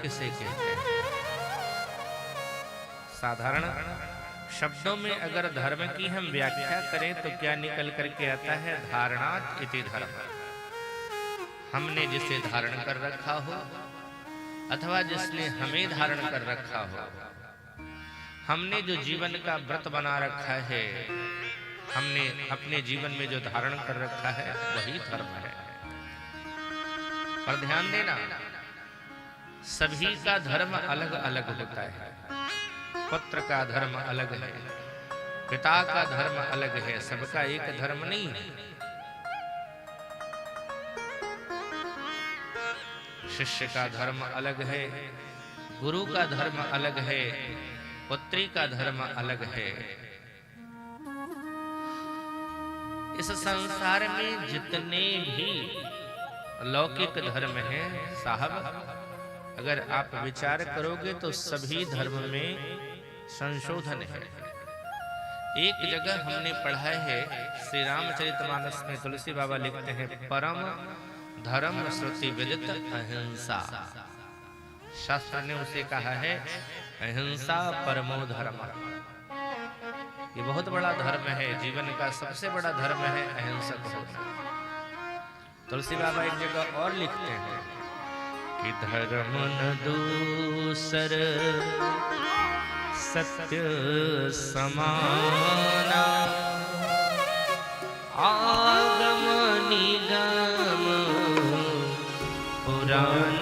किसे कहते हैं? साधारण शब्दों में अगर धर्म की हम व्याख्या करें तो क्या निकल करके आता है? धारणात् इति धर्म। हमने जिसे धारण कर रखा हो अथवा जिसने हमें धारण कर रखा हो, हमने जो जीवन का व्रत बना रखा है, हमने अपने जीवन में जो धारण कर रखा है, वही धर्म है। पर ध्यान देना, सभी का धर्म अलग अलग होता है। पुत्र का धर्म अलग है, पिता का धर्म अलग है, सबका एक धर्म नहीं है। शिष्य का धर्म अलग है, गुरु का धर्म अलग है, पुत्री का धर्म अलग है। इस संसार में जितने भी लौकिक धर्म हैं साहब, अगर आप विचार करोगे तो सभी धर्म में संशोधन है। एक जगह हमने पढ़ा है, श्री रामचरितमानस में तुलसी बाबा लिखते हैं, परम धर्म श्रुति विदित अहिंसा। शास्त्र ने उसे कहा है अहिंसा परमो धर्म। ये बहुत बड़ा धर्म है, जीवन का सबसे बड़ा धर्म है अहिंसक होना। तुलसी बाबा एक जगह और लिखते हैं कि धर्म न दूसर सत्य समाना, आगम निगम पुराण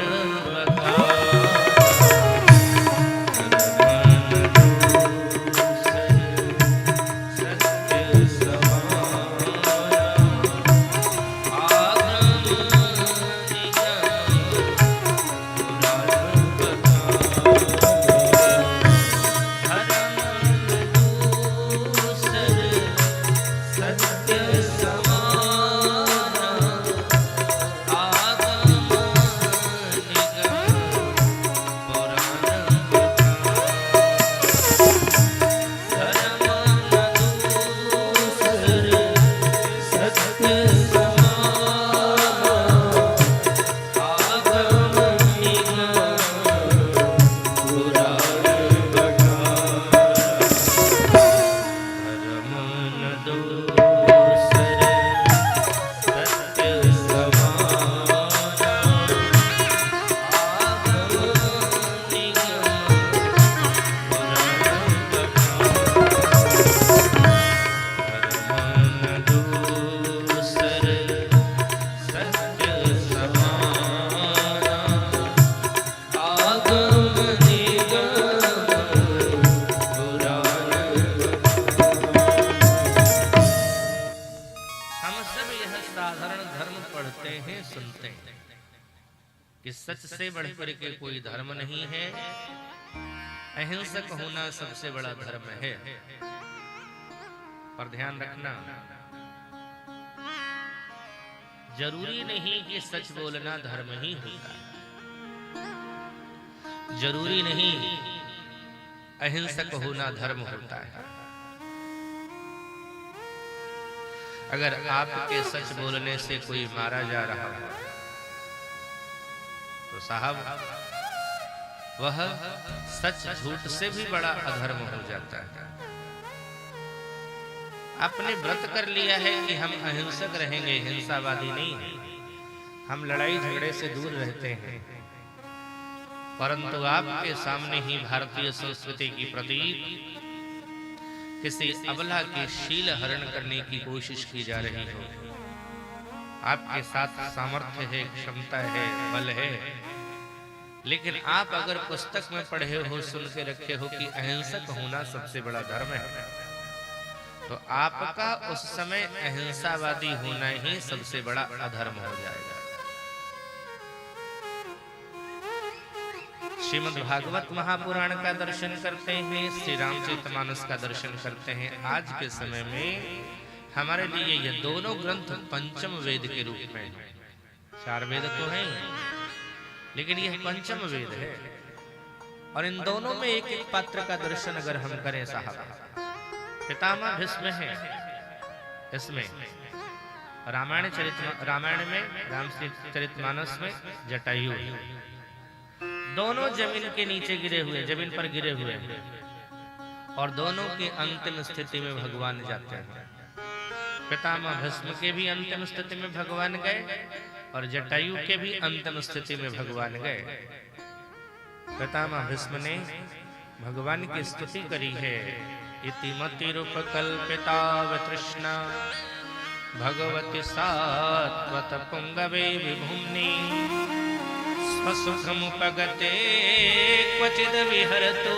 सच से बढ़कर के कोई धर्म नहीं है। अहिंसक होना सबसे बड़ा धर्म है। पर ध्यान रखना, जरूरी नहीं कि सच बोलना धर्म ही होता है, जरूरी नहीं अहिंसक होना धर्म होता है। अगर आपके सच बोलने से कोई मारा जा रहा हो तो साहब वह सच झूठ से भी बड़ा अधर्म हो जाता है। आपने व्रत कर लिया है कि हम अहिंसक रहेंगे, हिंसावादी नहीं है, हम लड़ाई झगड़े से दूर रहते हैं, परंतु आपके सामने ही भारतीय संस्कृति की प्रतीक किसी अबला के शील हरण करने की कोशिश की जा रही हो। आपके साथ सामर्थ्य है, क्षमता है, बल है, लेकिन आप अगर पुस्तक में पढ़े हो, सुन के रखे हो कि अहिंसक होना सबसे बड़ा धर्म है, तो आपका उस समय अहिंसावादी होना ही सबसे बड़ा अधर्म हो जाएगा। श्रीमद् भागवत महापुराण का दर्शन करते हैं, श्री रामचरितमानस का दर्शन करते हैं। आज के समय में हमारे लिए ये दोनों ग्रंथ पंचम वेद के रूप में, चार वेद तो हैं लेकिन यह पंचम वेद है। और इन दोनों में एक एक पात्र का दर्शन अगर हम करें साहब, पितामह भीष्म है, इसमें रामायण में रामचरितमानस में जटायु, दोनों जमीन के नीचे गिरे हुए, जमीन पर गिरे हुए हैं और दोनों की अंतिम स्थिति में भगवान जाते हैं। पितामह भीष्म के भी अंतिम स्थिति में भगवान गए और जटायु के भी अंतिम स्थिति में भगवान गए। पितामह भीष्म ने भगवान की स्तुति करी है। इति मति रूप कल्पिता वितृष्णा भगवती सात्वत पुंगवे विभुम्नि स्वसुखमुपगते क्वचिद विहरतु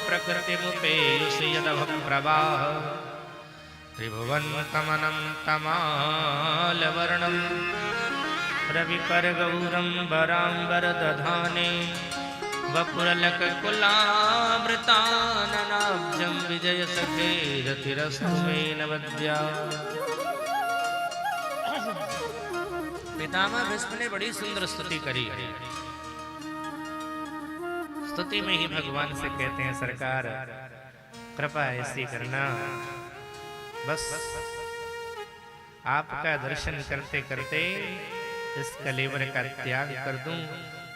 प्रकृतिमुपेयुषि यदभप्रवाह त्रिभुवन कमनं तमालवर्णं रविकरगौरम्बराम्बरदधाने वपुरलककुलामृताननाब्जं विजय सखे रतिरस्तु मे नवद्या। पितामह भीष्म ने बड़ी सुंदर स्तुति करी है। स्तुति में ही भगवान से कहते हैं सरकार कृपा ऐसी करना, बस आपका दर्शन करते करते इस कलेवर का त्याग कर दूं,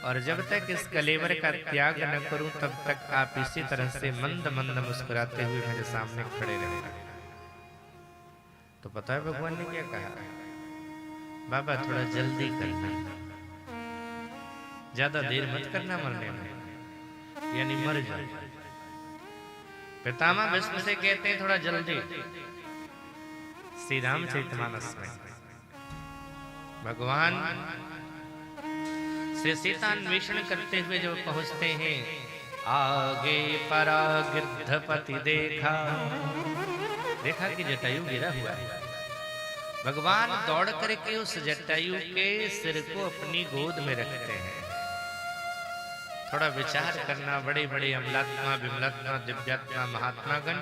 और जब तक इस कलेवर का त्याग न करूं तब तक आप इसी तरह से मंद मंद मुस्कुराते हुए मेरे सामने खड़े रहना। तो पता है भगवान ने क्या कहा? बाबा थोड़ा जल्दी करना, ज्यादा देर मत करना मरने में, यानी मर जाओ। पितामह भीष्म से कहते हैं थोड़ा जल्दी। श्री रामचरितमानस में भगवान श्री सीता अन्वेषण करते हुए जो पहुंचते हैं, आगे परागिद्धपति देखा कि जटायु गिरा हुआ है। भगवान दौड़ करके उस जटायु के सिर को अपनी गोद में रखते हैं। थोड़ा विचार करना, बड़े बड़े अमलात्मा विमलात्मा दिव्यात्मा महात्मागण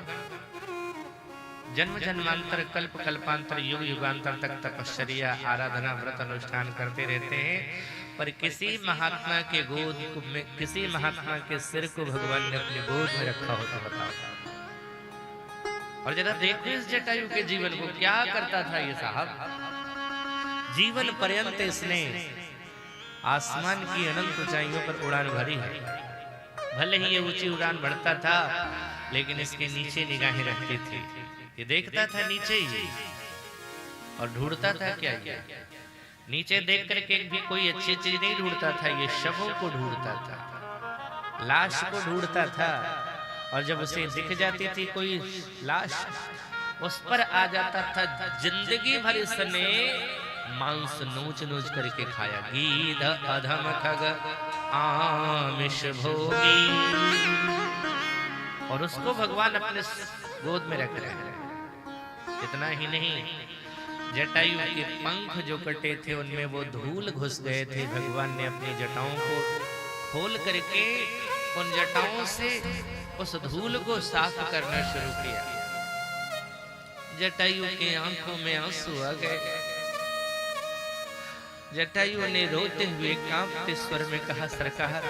जन्म जन्मांतर कल्प कल्पांतर युग युगांतर तक तपश्चर्या आराधना व्रत अनुष्ठान करते रहते हैं, पर किसी महात्मा के गोद में, किसी महात्मा के सिर को भगवान ने अपनी गोद में रखा हो तो बताओ। और जरा देखो इस जटायु के जीवन को, क्या करता था ये साहब। जीवन पर्यंत इसने आसमान की अनंत ऊंचाइयों पर उड़ान भरी है। भले ही ये ऊंची उड़ान बढ़ता था, लेकिन इसके नीचे निगाहें रखती थी। ये देखता था नीचे ही और ढूंढता था क्या ये। नीचे देख करके भी कोई अच्छी चीज नहीं ढूंढता था, ये शवों को ढूंढता था, लाश को ढूंढता था। और जब उसे दिख जाती थी कोई लाश, उस पर आ जाता था। जिंदगी भर इसने मांस नोच नोच करके खाया। गीध अधम खग आमिष भोगी, और उसको भगवान अपने गोद में रख रहे हैं। इतना ही नहीं, जटायु के पंख जो कटे थे उनमें वो धूल घुस गए थे। भगवान ने अपनी जटाओं को खोल करके उन जटाओं से उस धूल को साफ करना शुरू किया। जटायु के आंखों में आंसू आ गए। जटायु ने रोते हुए कांपते स्वर में कहा, सरकार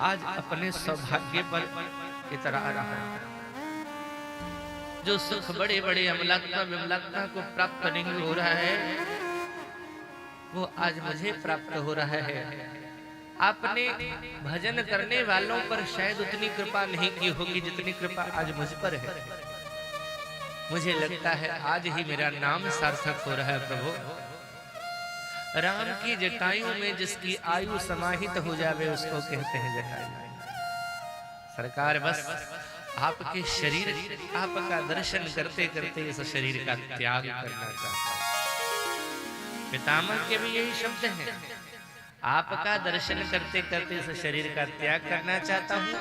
आज अपने सौभाग्य पर इतरा रहा है। जो सुख बड़े बड़े अमलात्मा विमलात्मा को प्राप्त नहीं हो रहा है, वो आज मुझे प्राप्त हो रहा है। आपने भजन करने वालों पर शायद उतनी कृपा नहीं की होगी जितनी कृपा आज मुझ पर है। मुझे लगता है आज ही मेरा नाम सार्थक हो रहा है प्रभु। राम की जटायु में जिसकी आयु समाहित हो जावे उसको कहते हैं जटायु। सरकार बस आपके शरीर, आपका दर्शन करते करते इस शरीर का त्याग करना चाहता हूं। पितामह के भी यही शब्द हैं, आपका दर्शन करते करते इस शरीर का त्याग करना चाहता हूं।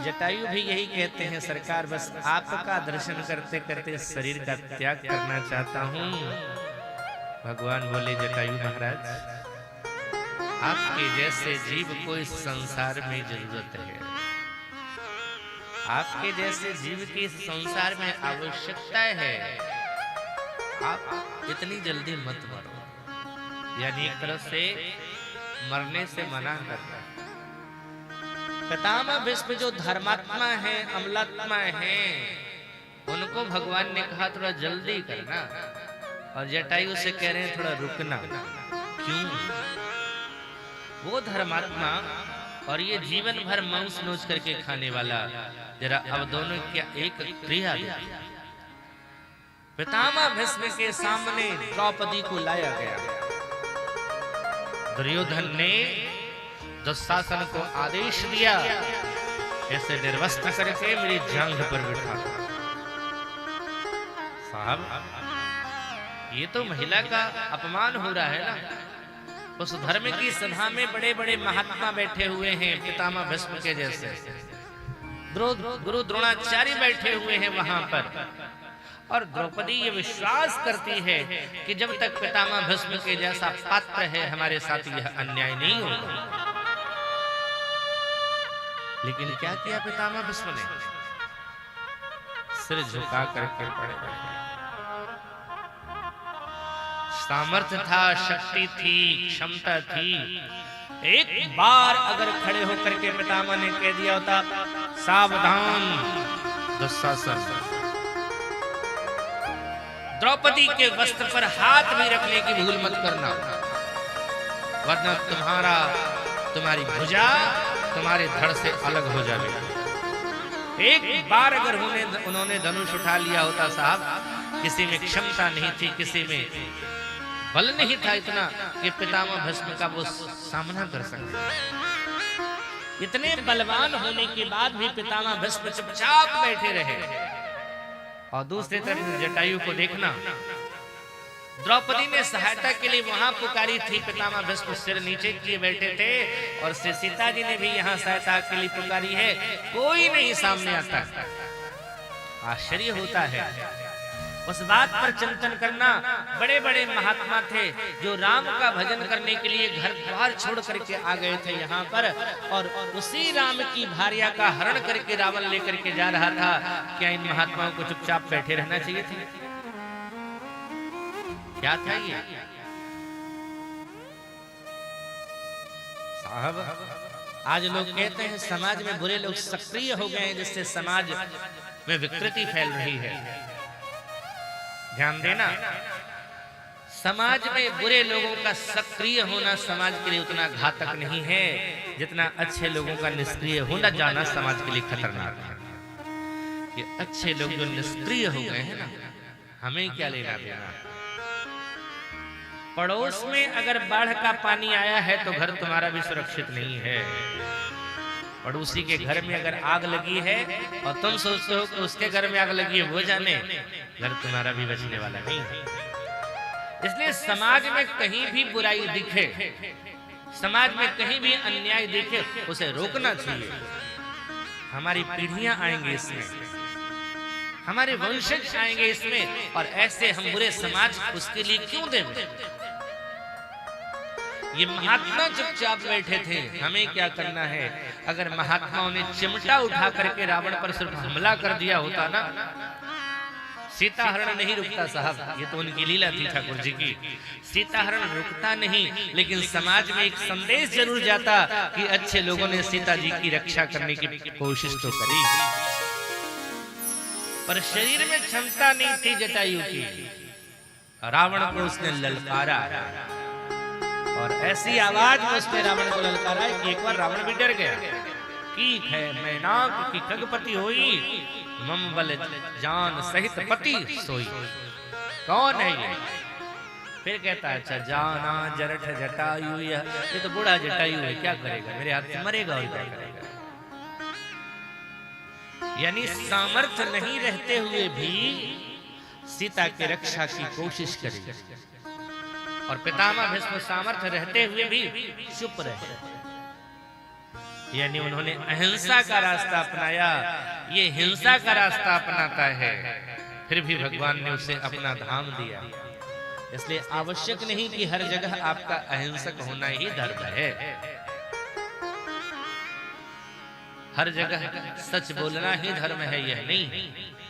जटायु भी यही कहते हैं, सरकार बस आपका दर्शन करते करते इस शरीर का त्याग करना चाहता हूं। भगवान बोले, जटायु महाराज आपके जैसे जीव को इस संसार में जरूरत है। आपके जैसे जीव की इस संसार में आवश्यकता है। आप इतनी जल्दी मत मरो, यानी एक तरह से मरने से मना करना। पितामह भीष्म जो धर्मात्मा है, अमलात्मा है, उनको भगवान ने कहा थोड़ा जल्दी करना, और जटायु से कह रहे हैं थोड़ा रुकना। क्यों? वो धर्मात्मा और ये जीवन भर मांस नोच करके खाने वाला, जरा अब दोनों क्या एक क्रिया देखिए। पितामह भीष्म के सामने द्रौपदी को लाया गया। दुर्योधन ने दुशासन को आदेश दिया, ऐसे निर्वस्त्र करके मेरी जांघ पर बिठा। साहब, ये तो महिला का अपमान हो रहा है ना। उस धर्म की सभा में बड़े बड़े महात्मा बैठे हुए हैं, पितामह भीष्म के जैसे गुरु द्रोणाचार्य बैठे हुए हैं वहां पर, और द्रौपदी ये विश्वास करती है कि जब तक पितामह भीष्म के जैसा पात्र है हमारे साथ यह अन्याय नहीं होगा। लेकिन क्या किया पितामह भीष्म ने? सिर झुका करके पड़े। सामर्थ्य था, शक्ति थी, क्षमता थी। एक बार अगर खड़े होकर के पितामह ने कह दिया होता, सावधान दुशासन, द्रौपदी के वस्त्र पर हाथ भी रखने की भूल मत करना, वरना तुम्हारी भुजा तुम्हारे धड़ से अलग हो जाएगी। एक बार अगर उन्होंने धनुष उठा लिया होता साहब, किसी में क्षमता नहीं थी, किसी में बल नहीं था इतना कि पितामह भीष्म का वो सामना कर सके। इतने बलवान होने के बाद भी पितामह भीष्म चुपचाप बैठे रहे। और दूसरी तरफ जटायु को देखना, द्रौपदी ने सहायता के लिए वहां पुकारी थी, पितामह भीष्म सिर नीचे किए बैठे थे, और सीता जी ने भी यहाँ सहायता के लिए पुकारी है, कोई नहीं सामने आता। आश्चर्य होता है। उस बात पर चिंतन करना, बड़े बड़े महात्मा थे जो राम का भजन करने के लिए घर द्वार छोड़ करके आ गए थे यहाँ पर, और उसी राम की भार्या का हरण करके रावण लेकर के जा रहा था। क्या इन महात्माओं को चुपचाप बैठे रहना चाहिए था? क्या था ये साहब? आज लोग कहते हैं समाज में बुरे लोग सक्रिय हो गए हैं, जिससे समाज में विकृति फैल रही है। ध्यान देना, समाज में बुरे लोगों का सक्रिय होना समाज के लिए उतना घातक नहीं है जितना अच्छे लोगों का निष्क्रिय होना जाना समाज के लिए खतरनाक है। कि अच्छे लोग जो निष्क्रिय हो गए हैं ना, हमें क्या लेना देना। पड़ोस में अगर बाढ़ का पानी आया है तो घर तुम्हारा भी सुरक्षित नहीं है। पड़ोसी के घर में अगर आग लगी है और तुम सोचते हो कि उसके घर में आग लगी है, वो जाने, घर तुम्हारा भी बचने वाला नहीं है। इसलिए समाज में कहीं भी बुराई दिखे, समाज में कहीं भी अन्याय दिखे, उसे रोकना चाहिए। हमारी पीढ़ियां आएंगे इसमें, हमारे वंशज आएंगे इसमें, और ऐसे हम बुरे समाज उसके लिए क्यों देंगे? ये महात्मा चुपचाप बैठे थे, हमें क्या करना है? अगर महात्माओं ने चिमटा उठा करके रावण पर सिर्फ हमला कर दिया होता ना, सीता हरण नहीं रुकता साहब। ये तो उनकी लीला थी ठाकुर जी की। सीता हरण रुकता नहीं, लेकिन समाज में एक संदेश जरूर जाता कि अच्छे लोगों ने सीता जी की रक्षा करने की कोशिश तो करी, पर शरीर में क्षमता नहीं थी जटायु की। रावण को उसने ललकारा, और ऐसी आवाज में उसने रावण को ललकारा कि एक बार रावण भी डर गया। कीक है मैनाक की खगपति होई, मम बल जान सहित पति सोई। कौन है ये? फिर कहता है, अच्छा जाना जरठ जटायु, ये तो बूढ़ा जटायु है, क्या करेगा? मेरे हाथ से मरेगा और क्या करेगा? यानी सामर्थ्य नहीं रहते हुए भी सीता की रक्षा की कोशिश करी, और पितामह भीष्म सामर्थ्य रहते हुए भी चुप रहे। यानी उन्होंने अहिंसा का रास्ता अपनाया। ये हिंसा का रास्ता अपनाता है, फिर भी भगवान ने उसे अपना धाम दिया। इसलिए आवश्यक नहीं कि हर जगह आपका अहिंसक होना ही धर्म है। हर जगह सच बोलना ही धर्म है, यह नहीं।